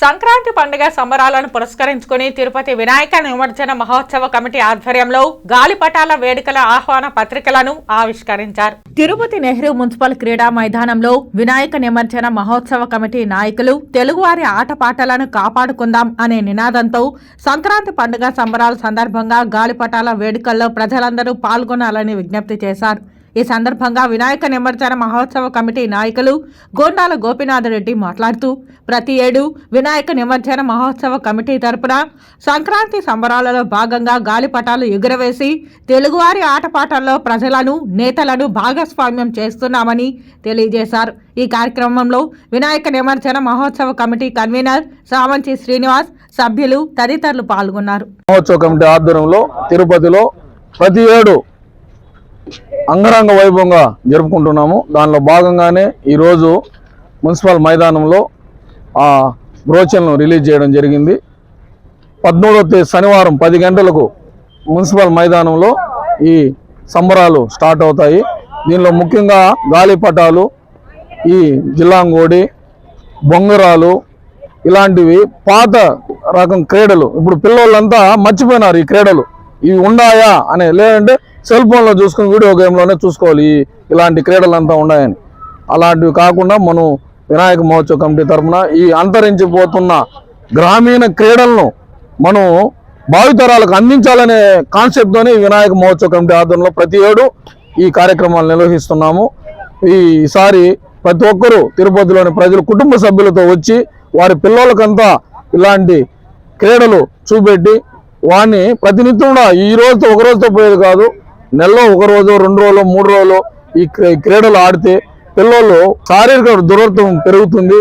సంక్రాంతి పండుగ సంబరాలను పురస్కరించుకుని తిరుపతి వినాయక నిమజ్జన మహోత్సవ కమిటీ ఆధ్వర్యంలో గాలిపటాల వేడుకల ఆహ్వాన పత్రికలను ఆవిష్కరించారు. తిరుపతి నెహ్రూ మున్సిపల్ క్రీడా మైదానంలో వినాయక నిమజ్జన మహోత్సవ కమిటీ నాయకులు తెలుగువారి ఆటపాటలను కాపాడుకుందాం అనే నినాదంతో సంక్రాంతి పండుగ సంబరాల సందర్భంగా గాలిపటాల వేడుకల్లో ప్రజలందరూ పాల్గొనాలని విజ్ఞప్తి చేశారు. ఈ సందర్భంగా వినాయక నిమజ్జన మహోత్సవ కమిటీ నాయకులు గోండాల గోపీనాథ్ రెడ్డి మాట్లాడుతూ ప్రతి ఏడు వినాయక నిమజ్జన మహోత్సవ కమిటీ తరపున సంక్రాంతి సంబరాలలో భాగంగా గాలిపటాలు ఎగురవేసి తెలుగువారి ఆటపాటల్లో ప్రజలను నేతలను భాగస్వామ్యం చేస్తున్నామని తెలియజేశారు. ఈ కార్యక్రమంలో వినాయక నిమజ్జన మహోత్సవ కమిటీ కన్వీనర్ సామంచి శ్రీనివాస్, సభ్యులు తదితరులు పాల్గొన్నారు. మహోత్సవ కమిటీ ఆధ్వర్యంలో తిరుపతిలో ప్రతి ఏడు అంగరంగ వైభవంగా జరుపుకుంటున్నాము. దానిలో భాగంగానే ఈరోజు మున్సిపల్ మైదానంలో ఆ బ్రోచర్ను రిలీజ్ చేయడం జరిగింది. 13వ తేదీ శనివారం 10 గంటలకు మున్సిపల్ మైదానంలో ఈ సంబరాలు స్టార్ట్ అవుతాయి. దీనిలో ముఖ్యంగా గాలిపటాలు, ఈ జిల్లాంగోడి, బొంగరాలు ఇలాంటివి పాత రకం క్రీడలు ఇప్పుడు పిల్లలంతా మర్చిపోయినారు. ఈ క్రీడలు ఇవి ఉన్నాయా అనే, లేదంటే సెల్ ఫోన్లో చూసుకుని వీడియో గేమ్లోనే చూసుకోవాలి ఇలాంటి క్రీడలు అంతా ఉన్నాయని. అలాంటివి కాకుండా మనం వినాయక మహోత్సవ కమిటీ తరఫున ఈ అంతరించిపోతున్న గ్రామీణ క్రీడలను మనం భావితరాలకు అందించాలనే కాన్సెప్ట్తోనే వినాయక మహోత్సవ కమిటీ ఆధ్వర్యంలో ప్రతి ఏడు ఈ కార్యక్రమాలు నిర్వహిస్తున్నాము. ఈసారి ప్రతి ఒక్కరూ తిరుపతిలోని ప్రజలు కుటుంబ సభ్యులతో వచ్చి వారి పిల్లలకంతా ఇలాంటి క్రీడలు చూపెట్టి వాడిని ప్రతినిత్యం కూడా ఈ రోజుతో ఒక రోజుతో పోయేది కాదు, నెలలో 1 రోజు 2 రోజులు 3 రోజులు ఈ క్రీడలు ఆడితే పిల్లలు శారీరక దృఢత్వం పెరుగుతుంది.